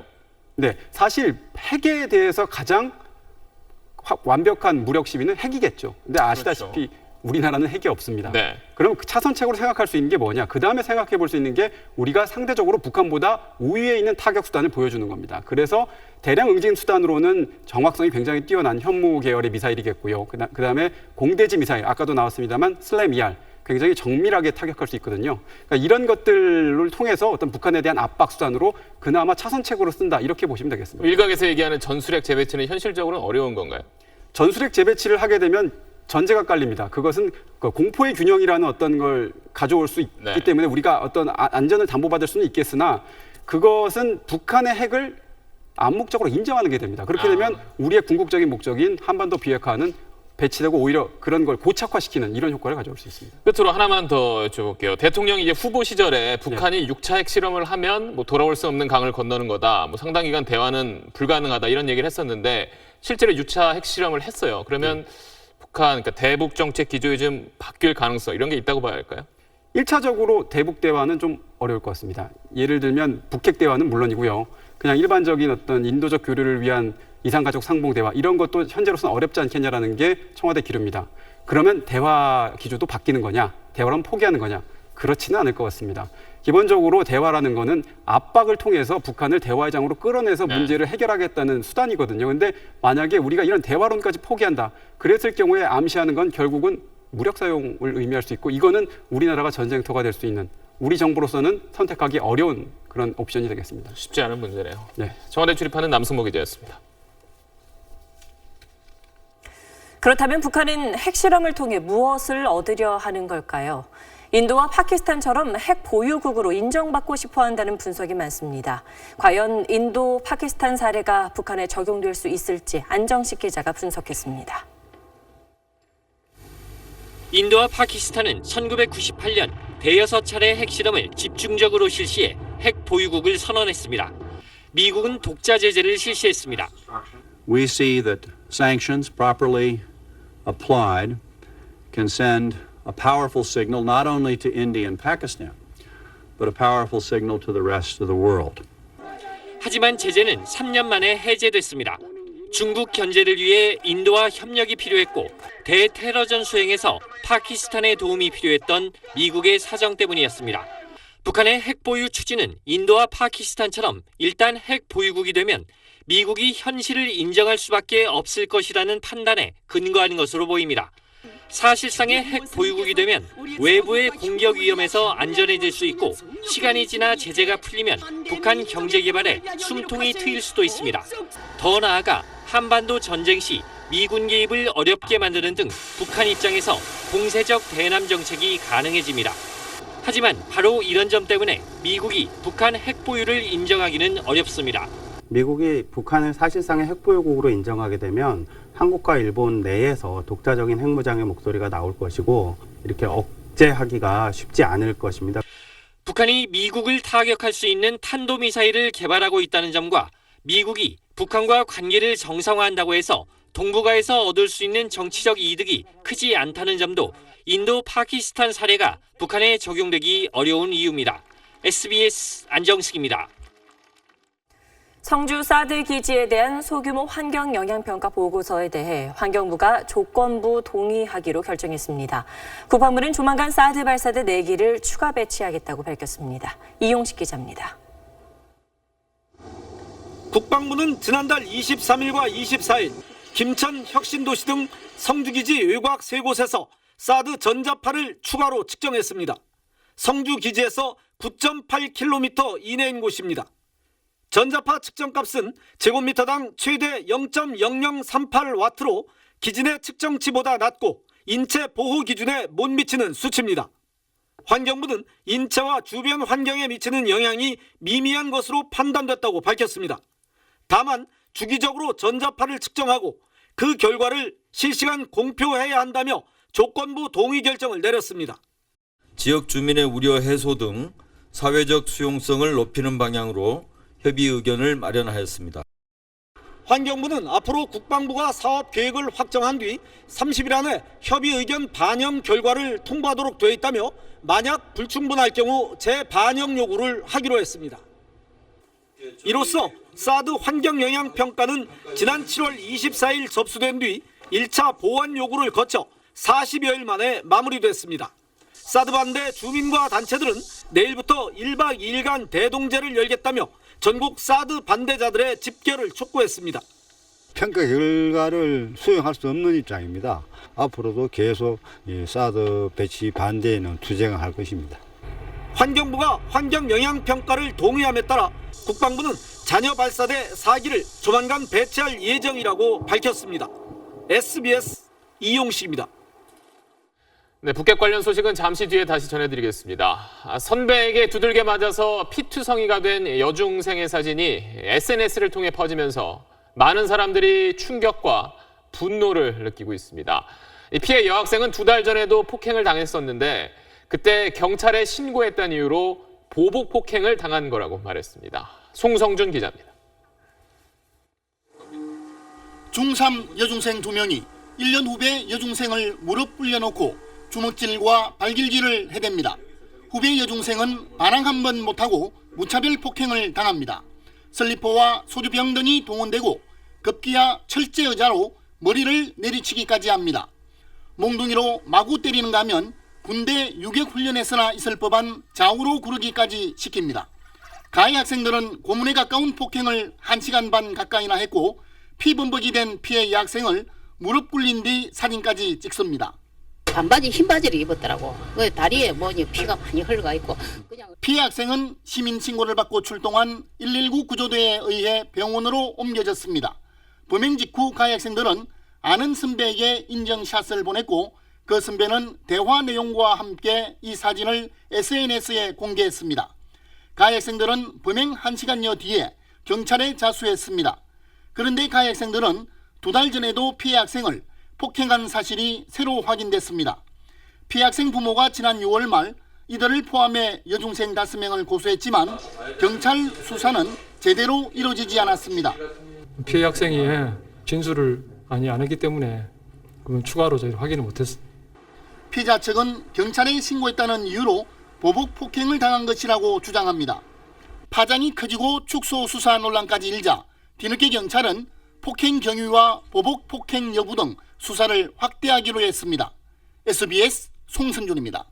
네, 사실 핵에 대해서 가장 완벽한 무력 시위는 핵이겠죠. 근데 아시다시피 우리나라는 핵이 없습니다. 그럼 차선책으로 생각할 수 있는 게 뭐냐? 그 다음에 생각해 볼 수 있는 게 우리가 상대적으로 북한보다 우위에 있는 타격 수단을 보여주는 겁니다. 그래서 대량 응징 수단으로는 정확성이 굉장히 뛰어난 현무 계열의 미사일이겠고요. 그 다음에 공대지 미사일, 아까도 나왔습니다만 슬램 ER, 굉장히 정밀하게 타격할 수 있거든요. 그러니까 이런 것들을 통해서 어떤 북한에 대한 압박 수단으로 그나마 차선책으로 쓴다 이렇게 보시면 되겠습니다. 일각에서 얘기하는 전술핵 재배치는 현실적으로는 어려운 건가요? 전술핵 재배치를 하게 되면 전제가 깔립니다. 그것은 공포의 균형이라는 어떤 걸 가져올 수 있기 때문에 우리가 어떤 안전을 담보받을 수는 있겠으나 그것은 북한의 핵을 암묵적으로 인정하는 게 됩니다. 그렇게 되면 우리의 궁극적인 목적인 한반도 비핵화는 배치되고 오히려 그런 걸 고착화시키는 이런 효과를 가져올 수 있습니다. 끝으로 하나만 더 여쭤볼게요. 대통령이 이제 후보 시절에 북한이 6차 핵실험을 하면 뭐 돌아올 수 없는 강을 건너는 거다. 뭐 상당 기간 대화는 불가능하다 이런 얘기를 했었는데 실제로 6차 핵실험을 했어요. 그러면 북한, 그러니까 대북 정책 기조에 좀 바뀔 가능성 이런 게 있다고 봐야 할까요? 1차적으로 대북 대화는 좀 어려울 것 같습니다. 예를 들면 북핵 대화는 물론이고요. 그냥 일반적인 어떤 인도적 교류를 위한 이산가족 상봉 대화 이런 것도 현재로서는 어렵지 않겠냐라는 게 청와대 기류입니다. 그러면 대화 기조도 바뀌는 거냐? 대화를 포기하는 거냐? 그렇지는 않을 것 같습니다. 기본적으로 대화라는 거는 압박을 통해서 북한을 대화의 장으로 끌어내서 문제를 해결하겠다는 수단이거든요. 그런데 만약에 우리가 이런 대화론까지 포기한다. 그랬을 경우에 암시하는 건 결국은 무력 사용을 의미할 수 있고 이거는 우리나라가 전쟁터가 될 수 있는 우리 정부로서는 선택하기 어려운 그런 옵션이 되겠습니다. 쉽지 않은 문제네요. 네. 청와대 출입하는 남승모 기자였습니다. 그렇다면 북한은 핵실험을 통해 무엇을 얻으려 하는 걸까요? 인도와 파키스탄처럼 핵 보유국으로 인정받고 싶어 한다는 분석이 많습니다. 과연 인도, 파키스탄 사례가 북한에 적용될 수 있을지 안정식 기자가 분석했습니다. 인도와 파키스탄은 1998년 대여섯 차례 핵실험을 집중적으로 실시해 핵 보유국을 선언했습니다. 미국은 독자 제재를 실시했습니다. We see that sanctions properly applied can send a powerful signal not only to India and Pakistan, but a powerful signal to the rest of the world. 하지만 제재는 3년 만에 해제됐습니다. 중국 견제를 위해 인도와 협력이 필요했고 대테러전 수행에서 파키스탄의 도움이 필요했던 미국의 사정 때문이었습니다. 북한의 핵 보유 추진은 인도와 파키스탄처럼 일단 핵 보유국이 되면 미국이 현실을 인정할 수밖에 없을 것이라는 판단에 근거하는 것으로 보입니다. 사실상의 핵 보유국이 되면 외부의 공격 위험에서 안전해질 수 있고 시간이 지나 제재가 풀리면 북한 경제 개발에 숨통이 트일 수도 있습니다. 더 나아가 한반도 전쟁 시 미군 개입을 어렵게 만드는 등 북한 입장에서 공세적 대남 정책이 가능해집니다. 하지만 바로 이런 점 때문에 미국이 북한 핵 보유를 인정하기는 어렵습니다. 미국이 북한을 사실상의 핵보유국으로 인정하게 되면 한국과 일본 내에서 독자적인 핵무장의 목소리가 나올 것이고 이렇게 억제하기가 쉽지 않을 것입니다. 북한이 미국을 타격할 수 있는 탄도미사일을 개발하고 있다는 점과 미국이 북한과 관계를 정상화한다고 해서 동북아에서 얻을 수 있는 정치적 이득이 크지 않다는 점도 인도 파키스탄 사례가 북한에 적용되기 어려운 이유입니다. SBS 안정식입니다. 성주 사드 기지에 대한 소규모 환경 영향평가 보고서에 대해 환경부가 조건부 동의하기로 결정했습니다. 국방부는 조만간 사드 발사대 4기를 추가 배치하겠다고 밝혔습니다. 이용식 기자입니다. 국방부는 지난달 23일과 24일 김천 혁신도시 등 성주기지 외곽 3곳에서 사드 전자파를 추가로 측정했습니다. 성주기지에서 9.8km 이내인 곳입니다. 전자파 측정값은 제곱미터당 최대 0.0038W로 기지 내 측정치보다 낮고 인체 보호 기준에 못 미치는 수치입니다. 환경부는 인체와 주변 환경에 미치는 영향이 미미한 것으로 판단됐다고 밝혔습니다. 다만 주기적으로 전자파를 측정하고 그 결과를 실시간 공표해야 한다며 조건부 동의 결정을 내렸습니다. 지역 주민의 우려 해소 등 사회적 수용성을 높이는 방향으로 협의 의견을 마련하였습니다. 환경부는 앞으로 국방부가 사업 계획을 확정한 뒤 30일 안에 협의 의견 반영 결과를 통보하도록 되어 있다며 만약 불충분할 경우 재반영 요구를 하기로 했습니다. 이로써 사드 환경영향평가는 지난 7월 24일 접수된 뒤 1차 보완 요구를 거쳐 40여일 만에 마무리됐습니다. 사드 반대 주민과 단체들은 내일부터 1박 2일간 대동제를 열겠다며 전국 사드 반대자들의 집결을 촉구했습니다. 평가 결과를 수용할 수 없는 입장입니다. 앞으로도 계속 사드 배치 반대에는 투쟁을 할 것입니다. 환경부가 환경영향평가를 동의함에 따라 국방부는 잔여 발사대 4기를 조만간 배치할 예정이라고 밝혔습니다. SBS 이용식입니다. 네, 북핵 관련 소식은 잠시 뒤에 다시 전해드리겠습니다. 선배에게 두들겨 맞아서 피투성이가 된 여중생의 사진이 SNS를 통해 퍼지면서 많은 사람들이 충격과 분노를 느끼고 있습니다. 이 피해 여학생은 2달 전에도 폭행을 당했었는데 그때 경찰에 신고했다는 이유로 보복 폭행을 당한 거라고 말했습니다. 송성준 기자입니다. 중3 여중생 2명이 1년 후배 여중생을 무릎 꿇려놓고 주먹질과 발길질을 해댑니다. 후배 여중생은 반항 한 번 못하고 무차별 폭행을 당합니다. 슬리퍼와 소주병 등이 동원되고 급기야 철제 의자로 머리를 내리치기까지 합니다. 몽둥이로 마구 때리는가 하면 군대 유격훈련에서나 있을 법한 좌우로 구르기까지 시킵니다. 가해 학생들은 고문에 가까운 폭행을 1시간 반 가까이나 했고 피범벅이 된 피해 여학생을 무릎 꿇린 뒤 사진까지 찍습니다. 반바지 흰 바지를 입었더라고. 다리에 피가 많이 흘러가 있고. 피해 학생은 시민 신고를 받고 출동한 119 구조대에 의해 병원으로 옮겨졌습니다. 범행 직후 가해 학생들은 아는 선배에게 인정샷을 보냈고 그 선배는 대화 내용과 함께 이 사진을 SNS에 공개했습니다. 가해 학생들은 범행 1시간여 뒤에 경찰에 자수했습니다. 그런데 가해 학생들은 2달 전에도 피해 학생을 폭행한 사실이 새로 확인됐습니다. 피해 학생 부모가 지난 6월 말 이들을 포함해 여중생 5명을 고소했지만 경찰 수사는 제대로 이루어지지 않았습니다. 피해 학생이 진술을 안 했기 때문에 그건 추가로 저희 확인을 못했습니다. 피자 측은 경찰에 신고했다는 이유로 보복 폭행을 당한 것이라고 주장합니다. 파장이 커지고 축소 수사 논란까지 일자 뒤늦게 경찰은 폭행 경위와 보복 폭행 여부 등 수사를 확대하기로 했습니다. SBS 송승준입니다.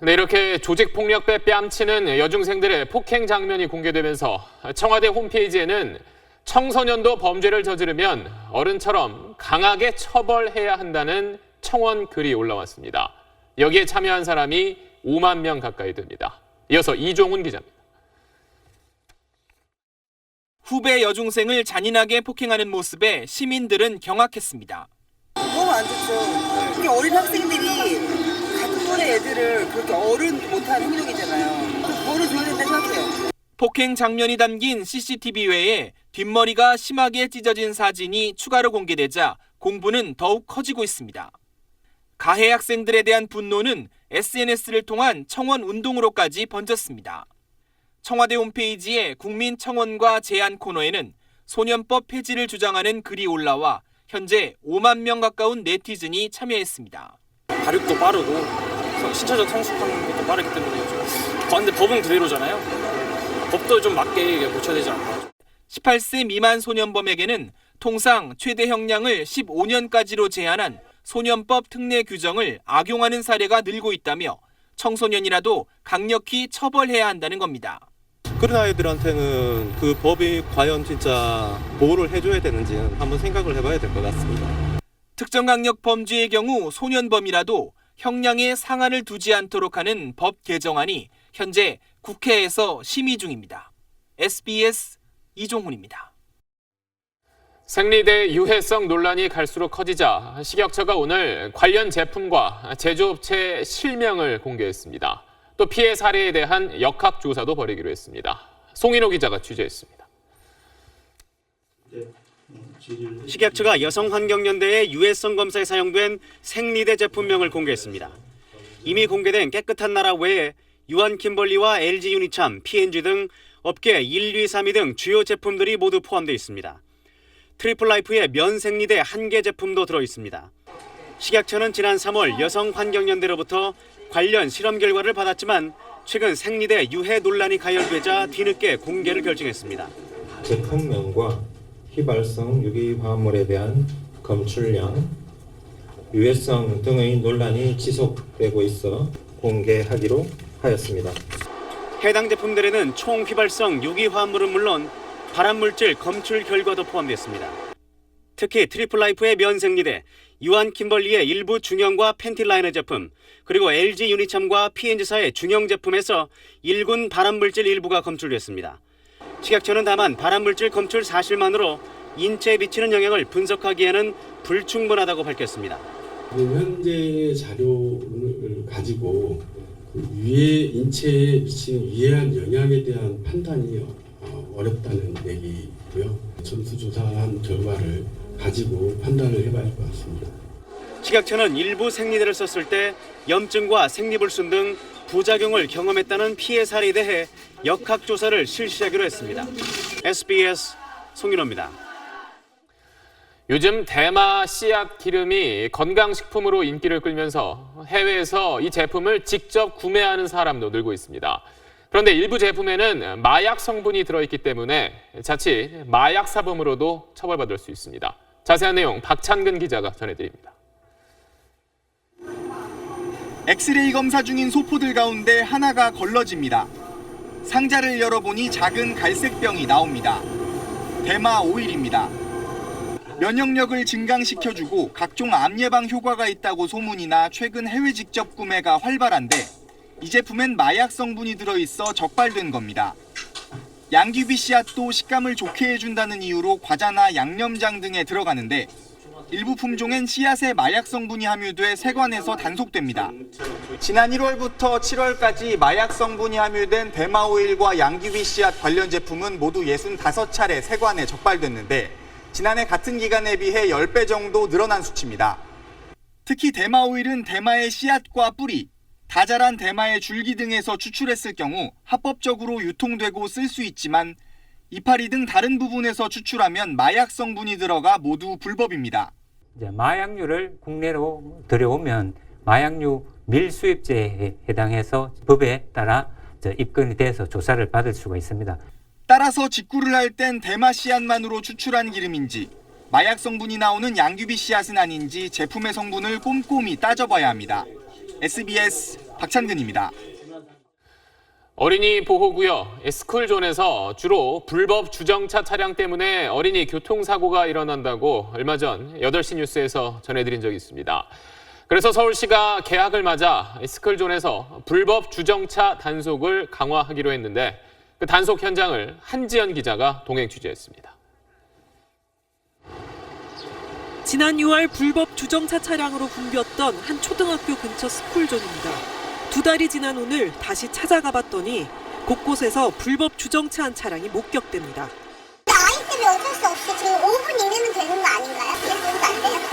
네, 이렇게 조직폭력배 뺨치는 여중생들의 폭행 장면이 공개되면서 청와대 홈페이지에는 청소년도 범죄를 저지르면 어른처럼 강하게 처벌해야 한다는 청원 글이 올라왔습니다. 여기에 참여한 사람이 5만 명 가까이 됩니다. 이어서 이종훈 기자입니다. 후배 여중생을 잔인하게 폭행하는 모습에 시민들은 경악했습니다. 너무 안 좋죠. 이게 어린 학생들이 같은 또래 애들을 그렇게 어른 못하는 행동이잖아요. 벌을 줘야 된다고 생각해요. 폭행 장면이 담긴 CCTV 외에 뒷머리가 심하게 찢어진 사진이 추가로 공개되자 공분은 더욱 커지고 있습니다. 가해 학생들에 대한 분노는 SNS를 통한 청원 운동으로까지 번졌습니다. 청와대 홈페이지에 국민 청원과 제안 코너에는 소년법 폐지를 주장하는 글이 올라와 현재 5만 명 가까운 네티즌이 참여했습니다. 발육도 빠르고 신체적 성숙하는 것도 빠르기 때문에 근데 법은 그대로잖아요. 법도 좀 맞게 고쳐야 되지 않나. 18세 미만 소년범에게는 통상 최대 형량을 15년까지로 제한한 소년법 특례 규정을 악용하는 사례가 늘고 있다며 청소년이라도 강력히 처벌해야 한다는 겁니다. 그런 아이들한테는 그 법이 과연 진짜 보호를 해줘야 되는지는 한번 생각을 해봐야 될 것 같습니다. 특정 강력 범죄의 경우 소년범이라도 형량의 상한을 두지 않도록 하는 법 개정안이 현재 국회에서 심의 중입니다. SBS 이종훈입니다. 생리대 유해성 논란이 갈수록 커지자 식약처가 오늘 관련 제품과 제조업체 실명을 공개했습니다. 또 피해 사례에 대한 역학조사도 벌이기로 했습니다. 송인호 기자가 취재했습니다. 식약처가 여성환경연대의 유해성 검사에 사용된 생리대 제품명을 공개했습니다. 이미 공개된 깨끗한 나라 외에 유한킴벌리와 LG유니참, P&G 등 업계 1, 2, 3위 등 주요 제품들이 모두 포함되어 있습니다. 트리플라이프의 면 생리대 1개 제품도 들어 있습니다. 식약처는 지난 3월 여성환경연대로부터 관련 실험 결과를 받았지만 최근 생리대 유해 논란이 가열되자 뒤늦게 공개를 결정했습니다. 제품명과 휘발성 유기화합물에 대한 검출량, 유해성 등의 논란이 지속되고 있어 공개하기로 하였습니다. 해당 제품들에는 총 휘발성 유기화합물은 물론 발암물질 검출 결과도 포함됐습니다. 특히 트리플라이프의 면 생리대, 유한킴벌리의 일부 중형과 팬티라이너 제품, 그리고 LG 유니참과 P&G사의 중형 제품에서 일군 발암물질 일부가 검출됐습니다. 식약처는 다만 발암물질 검출 사실만으로 인체에 미치는 영향을 분석하기에는 불충분하다고 밝혔습니다. 현재 자료를 가지고 인체에 미치는 유해한 영향에 대한 판단이 어렵다는 얘기고요. 전수조사한 결과를 가지고 판단을 해봐야 할 것 같습니다. 식약처는 일부 생리대를 썼을 때 염증과 생리불순 등 부작용을 경험했다는 피해 사례에 대해 역학조사를 실시하기로 했습니다. SBS 송인호입니다. 요즘 대마 씨앗 기름이 건강식품으로 인기를 끌면서 해외에서 이 제품을 직접 구매하는 사람도 늘고 있습니다. 그런데 일부 제품에는 마약 성분이 들어있기 때문에 자칫 마약 사범으로도 처벌받을 수 있습니다. 자세한 내용 박찬근 기자가 전해드립니다. 엑스레이 검사 중인 소포들 가운데 하나가 걸러집니다. 상자를 열어보니 작은 갈색 병이 나옵니다. 대마 오일입니다. 면역력을 증강시켜주고 각종 암 예방 효과가 있다고 소문이나 최근 해외 직접 구매가 활발한데 이 제품엔 마약 성분이 들어있어 적발된 겁니다. 양귀비 씨앗도 식감을 좋게 해준다는 이유로 과자나 양념장 등에 들어가는데 일부 품종엔 씨앗에 마약 성분이 함유돼 세관에서 단속됩니다. 지난 1월부터 7월까지 마약 성분이 함유된 대마 오일과 양귀비 씨앗 관련 제품은 모두 65차례 세관에 적발됐는데 지난해 같은 기간에 비해 10배 정도 늘어난 수치입니다. 특히 대마 오일은 대마의 씨앗과 뿌리, 다 자란 대마의 줄기 등에서 추출했을 경우 합법적으로 유통되고 쓸 수 있지만 이파리 등 다른 부분에서 추출하면 마약 성분이 들어가 모두 불법입니다. 이제 마약류를 국내로 들여오면 마약류 밀수입죄에 해당해서 법에 따라 입건이 돼서 조사를 받을 수가 있습니다. 따라서 직구를 할 땐 대마 씨앗만으로 추출한 기름인지 마약 성분이 나오는 양귀비 씨앗은 아닌지 제품의 성분을 꼼꼼히 따져봐야 합니다. SBS 박찬근입니다. 어린이 보호구역 스쿨존에서 주로 불법 주정차 차량 때문에 어린이 교통사고가 일어난다고 얼마 전 8시 뉴스에서 전해드린 적이 있습니다. 그래서 서울시가 개학을 맞아 스쿨존에서 불법 주정차 단속을 강화하기로 했는데 그 단속 현장을 한지연 기자가 동행 취재했습니다. 지난 6월 불법 주정차 차량으로 붐볐던 한 초등학교 근처 스쿨존입니다. 2달이 지난 오늘 다시 찾아가 봤더니 곳곳에서 불법 주정차한 차량이 목격됩니다. 아이 때문에 어쩔 수 없이 지금 5분 이내면 되는 거 아닌가요? 그래도 안 돼요?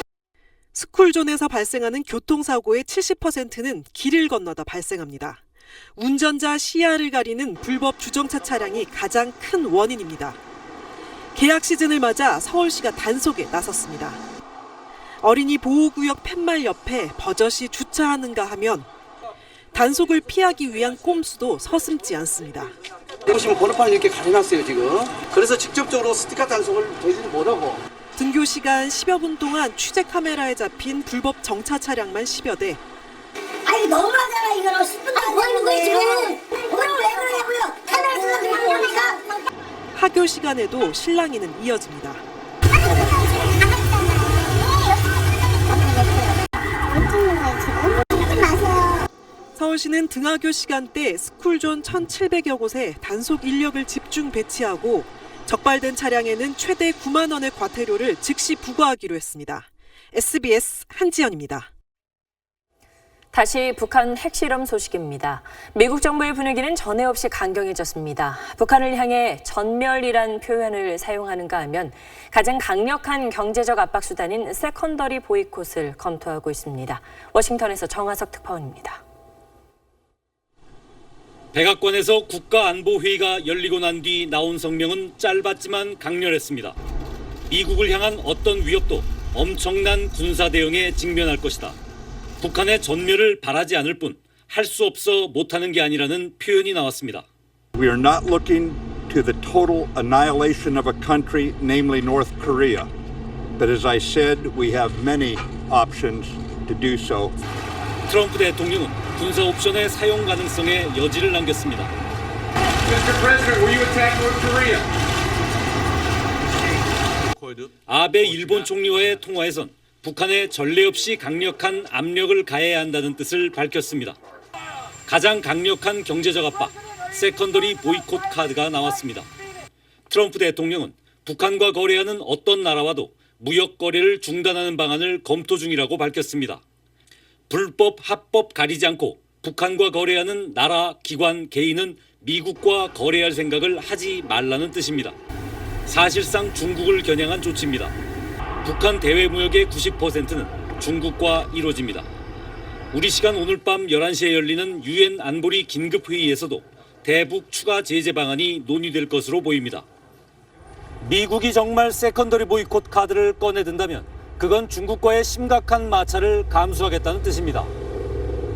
스쿨존에서 발생하는 교통사고의 70%는 길을 건너다 발생합니다. 운전자 시야를 가리는 불법 주정차 차량이 가장 큰 원인입니다. 개학 시즌을 맞아 서울시가 단속에 나섰습니다. 어린이 보호구역 팻말 옆에 버젓이 주차하는가 하면 단속을 피하기 위한 꼼수도 서슴지 않습니다. 보시면 번호판이 이렇게 가려놨어요 지금. 그래서 직접적으로 스티커 단속을 저희들이 못하고. 등교 시간 10여 분 동안 취재 카메라에 잡힌 불법 정차 차량만 10여 대. 아니 너무하잖아 이거는 10분도 안 되는 거예요 지금. 그럼 왜 그러냐고요? 카메라 쓰는 거니까. 하교 시간에도 실랑이는 이어집니다. 서울시는 등하교 시간대 스쿨존 1,700여 곳에 단속 인력을 집중 배치하고 적발된 차량에는 최대 9만 원의 과태료를 즉시 부과하기로 했습니다. SBS 한지연입니다. 다시 북한 핵실험 소식입니다. 미국 정부의 분위기는 전에 없이 강경해졌습니다. 북한을 향해 전멸이란 표현을 사용하는가 하면 가장 강력한 경제적 압박 수단인 세컨더리 보이콧을 검토하고 있습니다. 워싱턴에서 정하석 특파원입니다. 백악관에서 국가안보회의가 열리고 난 뒤 나온 성명은 짧았지만 강렬했습니다. 미국을 향한 어떤 위협도 엄청난 군사 대응에 직면할 것이다. 북한의 전멸을 바라지 않을 뿐 할 수 없어 못하는 게 아니라는 표현이 나왔습니다. We are not looking to the total annihilation of a country, namely North Korea. But as I said, we have many options to do so. 트럼프 대통령은 군사 옵션의 사용 가능성에 여지를 남겼습니다. Mr. President, will you attack North Korea? 아베 일본 총리와의 통화에선 북한에 전례 없이 강력한 압력을 가해야 한다는 뜻을 밝혔습니다. 가장 강력한 경제적 압박, 세컨더리 보이콧 카드가 나왔습니다. 트럼프 대통령은 북한과 거래하는 어떤 나라와도 무역 거래를 중단하는 방안을 검토 중이라고 밝혔습니다. 불법, 합법 가리지 않고 북한과 거래하는 나라, 기관, 개인은 미국과 거래할 생각을 하지 말라는 뜻입니다. 사실상 중국을 겨냥한 조치입니다. 북한 대외 무역의 90%는 중국과 이루어집니다. 우리 시간 오늘 밤 11시에 열리는 유엔 안보리 긴급회의에서도 대북 추가 제재 방안이 논의될 것으로 보입니다. 미국이 정말 세컨더리 보이콧 카드를 꺼내든다면 그건 중국과의 심각한 마찰을 감수하겠다는 뜻입니다.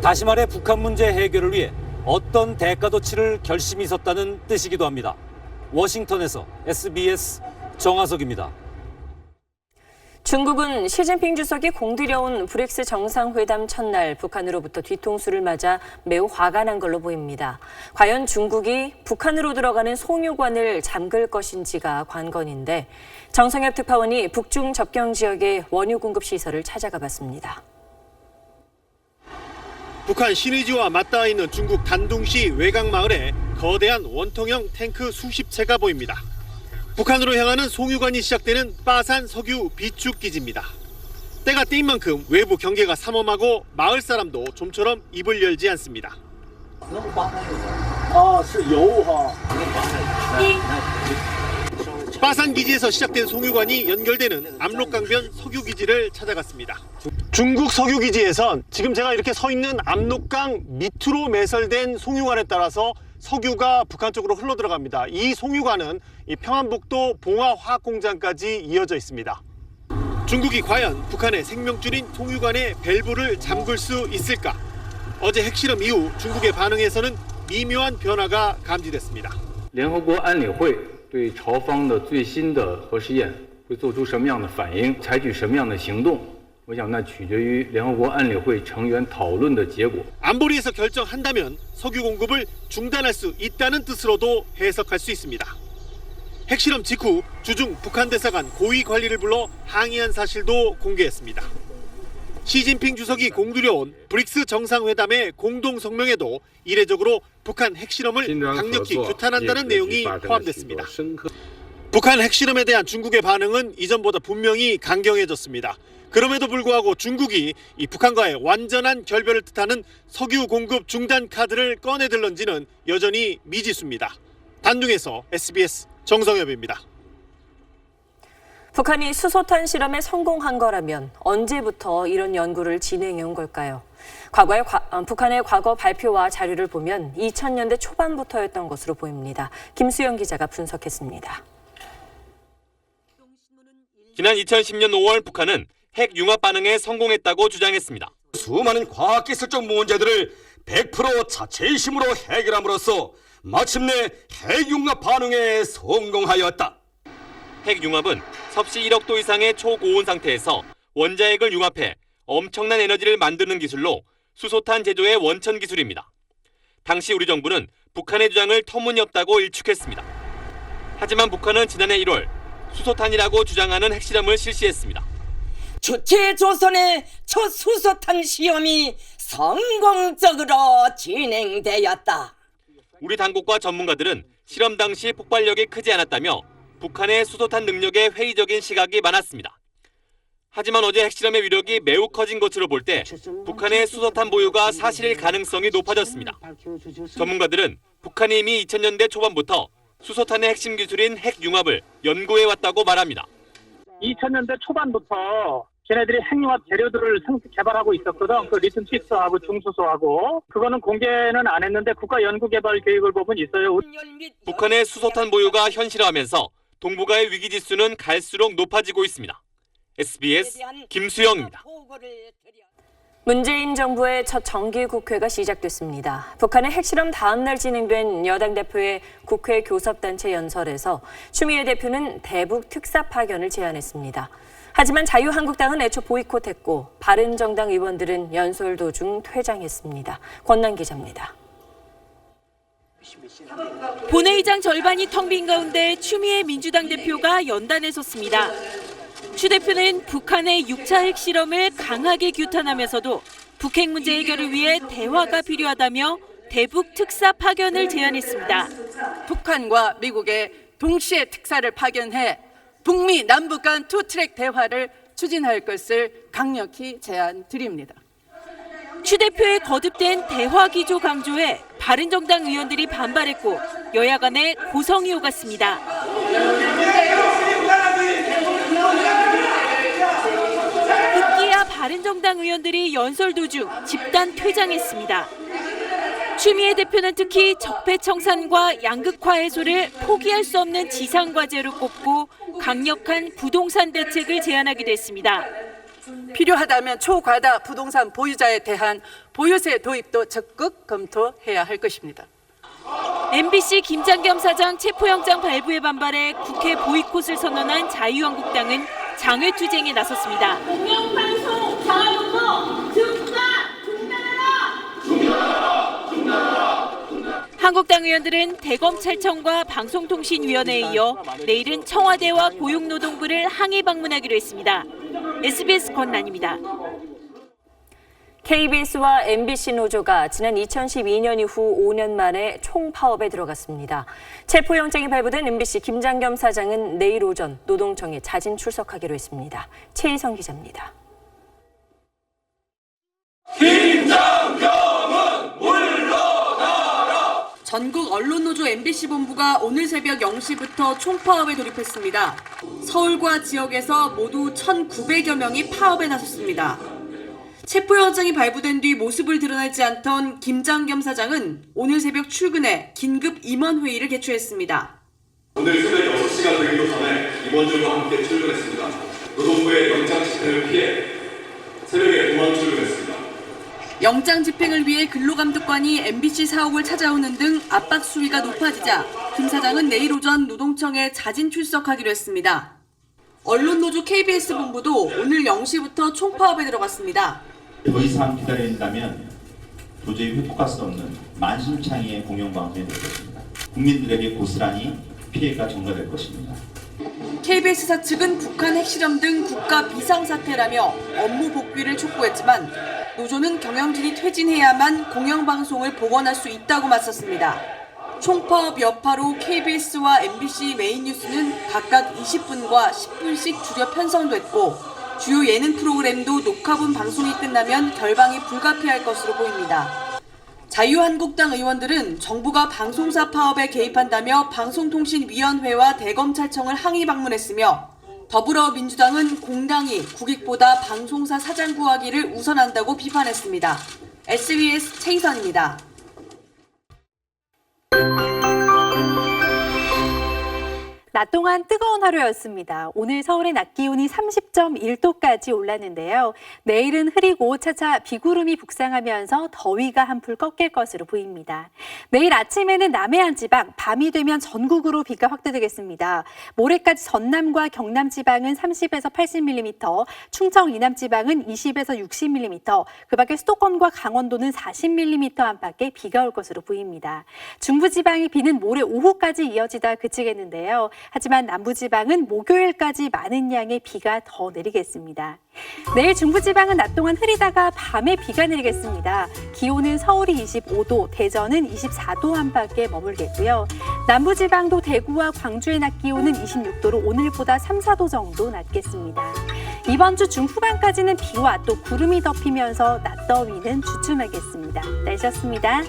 다시 말해 북한 문제 해결을 위해 어떤 대가도 치를 결심이 섰다는 뜻이기도 합니다. 워싱턴에서 SBS 정하석입니다. 중국은 시진핑 주석이 공들여온 브릭스 정상회담 첫날 북한으로부터 뒤통수를 맞아 매우 화가 난 걸로 보입니다. 과연 중국이 북한으로 들어가는 송유관을 잠글 것인지가 관건인데 정성엽 특파원이 북중 접경 지역의 원유 공급 시설을 찾아가 봤습니다. 북한 신의지와 맞닿아 있는 중국 단둥시 외곽 마을에 거대한 원통형 탱크 수십 채가 보입니다. 북한으로 향하는 송유관이 시작되는 빠산 석유 비축 기지입니다. 때가 때인 만큼 외부 경계가 삼엄하고 마을 사람도 좀처럼 입을 열지 않습니다. 빠산 기지에서 시작된 송유관이 연결되는 압록강변 석유 기지를 찾아갔습니다. 중국 석유 기지에선 지금 제가 이렇게 서 있는 압록강 밑으로 매설된 송유관에 따라서 석유가 북한 쪽으로 흘러 들어갑니다. 이 송유관은 이 평안북도 봉화화학공장까지 이어져 있습니다. 중국이 과연 북한의 생명줄인 송유관의 밸브를 잠글 수 있을까? 어제 핵실험 이후 중국의 반응에서는 미묘한 변화가 감지됐습니다. 联合国安理会对朝方的最新的核试验会做出什么样的反应，采取什么样的行动？我想那取决于联合国安理会成员讨论的结果。 안보리에서 결정한다면 석유 공급을 중단할 수 있다는 뜻으로도 해석할 수 있습니다. 핵실험 직후 주중 북한 대사관 고위 관리를 불러 항의한 사실도 공개했습니다. 시진핑 주석이 공두려온 브릭스 정상회담의 공동 성명에도 이례적으로 북한 핵실험을 강력히 규탄한다는 내용이 포함됐습니다. 북한 핵실험에 대한 중국의 반응은 이전보다 분명히 강경해졌습니다. 그럼에도 불구하고 중국이 이 북한과의 완전한 결별을 뜻하는 석유 공급 중단 카드를 꺼내들는지는 여전히 미지수입니다. 단둥에서 SBS 정성엽입니다. 북한이 수소탄 실험에 성공한 거라면 언제부터 이런 연구를 진행해 온 걸까요? 북한의 과거 발표와 자료를 보면 2000년대 초반부터였던 것으로 보입니다. 김수영 기자가 분석했습니다. 지난 2010년 5월 북한은 핵 융합 반응에 성공했다고 주장했습니다. 수많은 과학기술적 문제들을 100% 자체의 힘으로 해결함으로써 마침내 핵융합 반응에 성공하였다. 핵융합은 섭씨 1억 도 이상의 초고온 상태에서 원자핵을 융합해 엄청난 에너지를 만드는 기술로 수소탄 제조의 원천 기술입니다. 당시 우리 정부는 북한의 주장을 터무니없다고 일축했습니다. 하지만 북한은 지난해 1월 수소탄이라고 주장하는 핵실험을 실시했습니다. 주체 조선의 첫 수소탄 시험이 성공적으로 진행되었다. 우리 당국과 전문가들은 실험 당시 폭발력이 크지 않았다며 북한의 수소탄 능력에 회의적인 시각이 많았습니다. 하지만 어제 핵실험의 위력이 매우 커진 것으로 볼 때 북한의 수소탄 보유가 사실일 가능성이 높아졌습니다. 전문가들은 북한이 이미 2000년대 초반부터 수소탄의 핵심 기술인 핵융합을 연구해왔다고 말합니다. 2000년대 초반부터 걔네들이 핵융합 재료들을 개발하고 있었거든. 그 리튬 칩스하고 중수소하고. 그거는 공개는 안 했는데 국가연구개발 계획을 보면 있어요. 북한의 수소탄 보유가 현실화하면서 동북아의 위기 지수는 갈수록 높아지고 있습니다. SBS 김수영입니다. 문재인 정부의 첫 정기국회가 시작됐습니다. 북한의 핵실험 다음 날 진행된 여당 대표의 국회 교섭단체 연설에서 추미애 대표는 대북 특사 파견을 제안했습니다. 하지만 자유한국당은 애초 보이콧했고 바른정당 의원들은 연설 도중 퇴장했습니다. 권난 기자입니다. 본회의장 절반이 텅 빈 가운데 추미애 민주당 대표가 연단에 섰습니다. 추 대표는 북한의 6차 핵실험을 강하게 규탄하면서도 북핵 문제 해결을 위해 대화가 필요하다며 대북 특사 파견을 제안했습니다. 북한과 미국의 동시에 특사를 파견해 북미 남북 간 투트랙 대화를 추진할 것을 강력히 제안드립니다. 추 대표의 거듭된 대화 기조 강조에 바른정당 의원들이 반발했고 여야 간에 고성이 오갔습니다. 급기야 바른정당 의원들이 연설 도중 집단 퇴장했습니다. 추미애 대표는 특히 적폐청산과 양극화 해소를 포기할 수 없는 지상과제로 꼽고 강력한 부동산 대책을 제안하기도 했습니다. 필요하다면 초과다 부동산 보유자에 대한 보유세 도입도 적극 검토해야 할 것입니다. MBC 김장겸 사장 체포영장 발부에 반발해 국회 보이콧을 선언한 자유한국당은 장외투쟁에 나섰습니다. 공영방송 장외본부 중단하라! 한국당 의원들은 대검찰청과 방송통신위원회에 이어 내일은 청와대와 고용노동부를 항의 방문하기로 했습니다. SBS 권난입니다. KBS와 MBC 노조가 지난 2012년 이후 5년 만에 총파업에 들어갔습니다. 체포영장이 발부된 MBC 김장겸 사장은 내일 오전 노동청에 자진 출석하기로 했습니다. 최희성 기자입니다. 김장겸은 물러나라! 전국 언론노조 MBC 본부가 오늘 새벽 0시부터 총파업에 돌입했습니다. 서울과 지역에서 모두 1,900여 명이 파업에 나섰습니다. 체포영장이 발부된 뒤 모습을 드러내지 않던 김장겸 사장은 오늘 새벽 출근해 긴급 임원회의를 개최했습니다. 오늘 새벽 6시가 되기도 전에 임원들과 함께 출근했습니다. 노동부의 영장 집행을 피해 새벽에 도망 출근했습니다. 영장 집행을 위해 근로감독관이 MBC 사옥을 찾아오는 등 압박 수위가 높아지자 김 사장은 내일 오전 노동청에 자진 출석하기로 했습니다. 언론노조 KBS 본부도 오늘 0시부터 총파업에 들어갔습니다. 더 이상 기다린다면 도저히 회복할 수 없는 만신창이의 공영방송이 될 것입니다. 국민들에게 고스란히 피해가 전가될 것입니다. KBS사 측은 북한 핵실험 등 국가 비상사태라며 업무 복귀를 촉구했지만 노조는 경영진이 퇴진해야만 공영방송을 복원할 수 있다고 맞섰습니다. 총파업 여파로 KBS와 MBC 메인 뉴스는 각각 20분과 10분씩 줄여 편성됐고 주요 예능 프로그램도 녹화분 방송이 끝나면 결방이 불가피할 것으로 보입니다. 자유한국당 의원들은 정부가 방송사 파업에 개입한다며 방송통신위원회와 대검찰청을 항의 방문했으며 더불어민주당은 공당이 국익보다 방송사 사장 구하기를 우선한다고 비판했습니다. SBS 최희선입니다. 낮 동안 뜨거운 하루였습니다. 오늘 서울의 낮 기온이 30.1도까지 올랐는데요. 내일은 흐리고 차차 비구름이 북상하면서 더위가 한풀 꺾일 것으로 보입니다. 내일 아침에는 남해안 지방, 밤이 되면 전국으로 비가 확대되겠습니다. 모레까지 전남과 경남 지방은 30에서 80mm, 충청 이남 지방은 20에서 60mm, 그 밖에 수도권과 강원도는 40mm 안팎의 비가 올 것으로 보입니다. 중부 지방의 비는 모레 오후까지 이어지다 그치겠는데요. 하지만 남부지방은 목요일까지 많은 양의 비가 더 내리겠습니다. 내일 중부지방은 낮 동안 흐리다가 밤에 비가 내리겠습니다. 기온은 서울이 25도, 대전은 24도 안팎에 머물겠고요. 남부지방도 대구와 광주의 낮 기온은 26도로 오늘보다 3, 4도 정도 낮겠습니다. 이번 주 중후반까지는 비와 또 구름이 덮이면서 낮더위는 주춤하겠습니다. 날씨였습니다.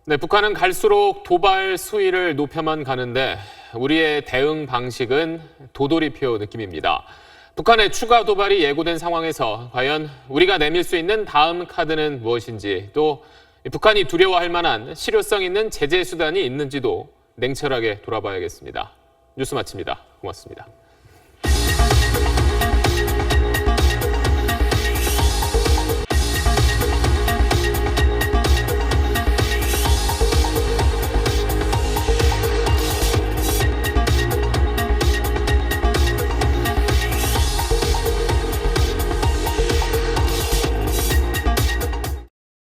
네, 북한은 갈수록 도발 수위를 높여만 가는데 우리의 대응 방식은 도돌이표 느낌입니다. 북한의 추가 도발이 예고된 상황에서 과연 우리가 내밀 수 있는 다음 카드는 무엇인지, 또 북한이 두려워할 만한 실효성 있는 제재 수단이 있는지도 냉철하게 돌아봐야겠습니다. 뉴스 마칩니다. 고맙습니다.